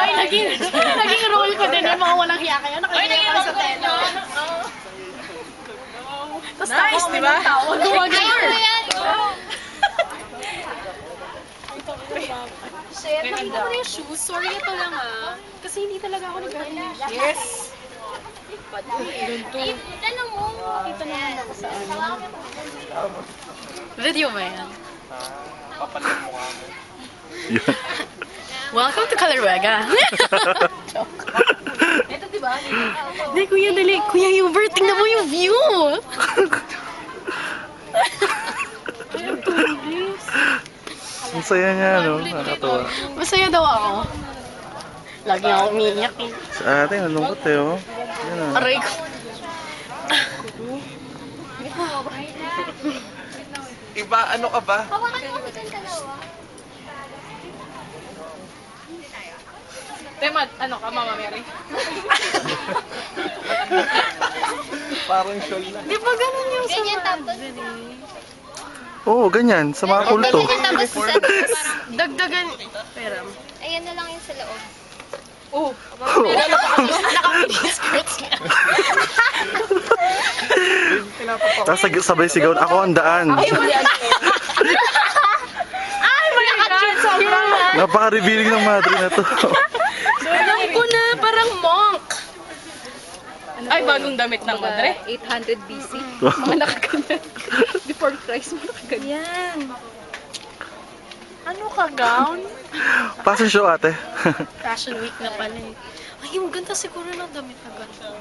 Naging role ko din yung mga walang hiya kayo. Nakahiya ka sa tela. Tapos nice, di ba? Gumagawa ko yan. Shit, nakita ko na yung shoes. Sorry ito lang kasi hindi talaga ako nag-gano yung shoes. Yes! Tanong mo. Kita naman ako sa video ba yan? Papalit mo mukha mo. Welcome to Calaruega. Joke. Ito diba? Hindi, kuya, dali. Kuya Hubert, tingnan mo yung view. Ang saya niya, no? Nakakatawa. Masaya daw ako. Lagi ako umiiyak eh. Sa atin, nalungkot eh, oh. Yan ah. Aray ko. Iba, ano ka ba? Hawakan mo ako dyan dalawa. Tema, ano ka, Mama Mary? Parang shawl na. Di ba ganun yung Ganyan tapos. Oo, ganyan. Sa mga kulto. Ganyan tapos parang, dagdagan. Pera. ayan na lang yung sa loob. Oh, naka-mini-skirts nga. Tapos sabay sigaw, ako ang daan. Ay, my God! Sobrang Napaka-revealing ng madre na to. alam ko na, parang monk. Ay, bagong damit ng madre. 800 BC. Mga nakaganyan. Before Christ, mga nakaganyan. Ano ka, gown? Fashion show, ate. Fashion week na pala eh. Ay, yung ganda siguro ng damit na ganda.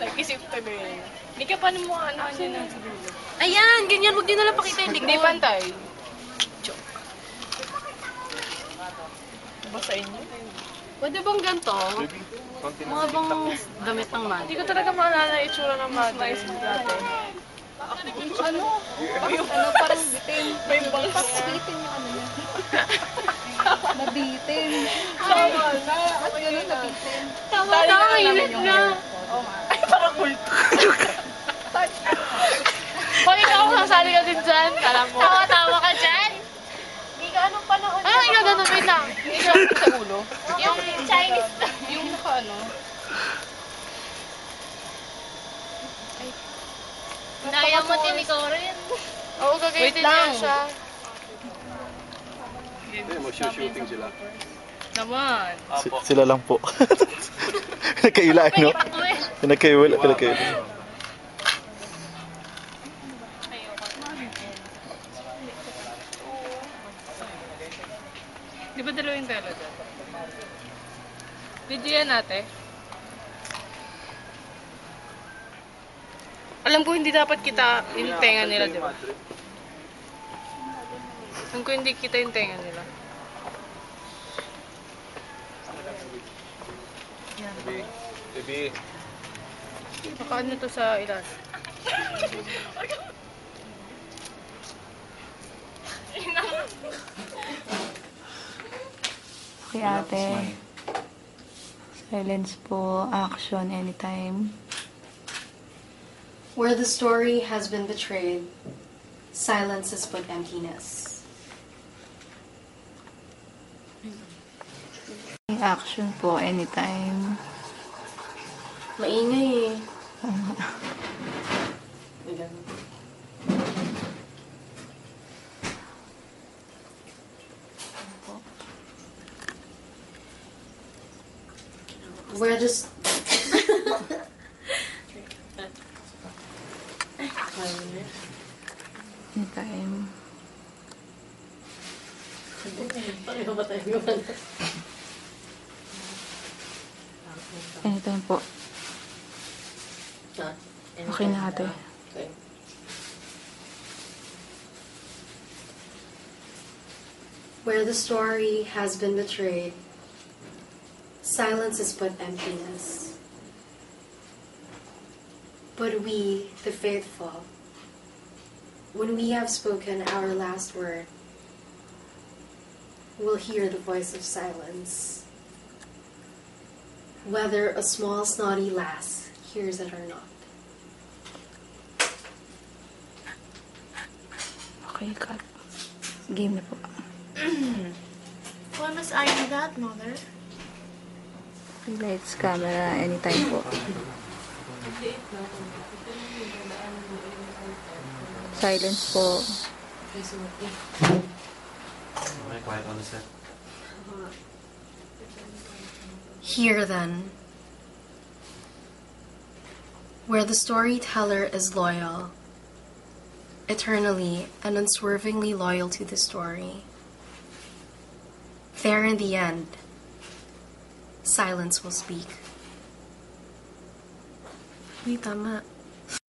Nag-isip ka ba yun? Hindi ka pa mo ano dyan na siguro. Ayan, ganyan. Huwag din nalang pakita yung likod. Hindi pantay. Joke. Ba sa inyo? Pwede bang ganito? Mga bang damit ng man? Hindi ko talaga maalala yung itsura ng man. Nice mo dati. Ano? Parang bitin. May bangs. Parang bitin yung ano niya. Nabitin. Tama na. Ba't gano'n nabitin? Tama na. Mainit na. Ay, parang kulto. Hoy, ikaw sasali ka din dyan. Alam mo. Tawa-tawa ka dyan. Hindi ka anong panahon. Ah, ikaw ganun. Wait lang. Ikaw sa ulo. Yung Chinese na. Yung naka ano. Naya mo din ikaw rin. Oo, gagawin lang siya. Hindi, mag-shooting sila. Naman. Sila lang po. Nagkaila, no? Nagkaila. Di ba dalawa yung tela dyan? Video yan ate. Alam ko hindi dapat kita yung tenga nila, di ba? Alam ko hindi kita yung tenga nila. Baby. Nakaano to sa ilan? Okay, ate. Silence po. Action anytime. Where the story has been betrayed, silence is but emptiness. Action po anytime. Maingay eh. Where just Anytime. Anytime po. Okay na ate. Where the story has been betrayed, silence is but emptiness. But we, the faithful, when we have spoken our last word, will hear the voice of silence, whether a small snotty lass hears it or not. Okay, cut. Game na po. Why must I do that, Mother? Lights, camera, anytime po. Silence po. Quiet on the set. Here then, where the storyteller is loyal, eternally and unswervingly loyal to the story, there in the end, silence will speak. Uy, tama.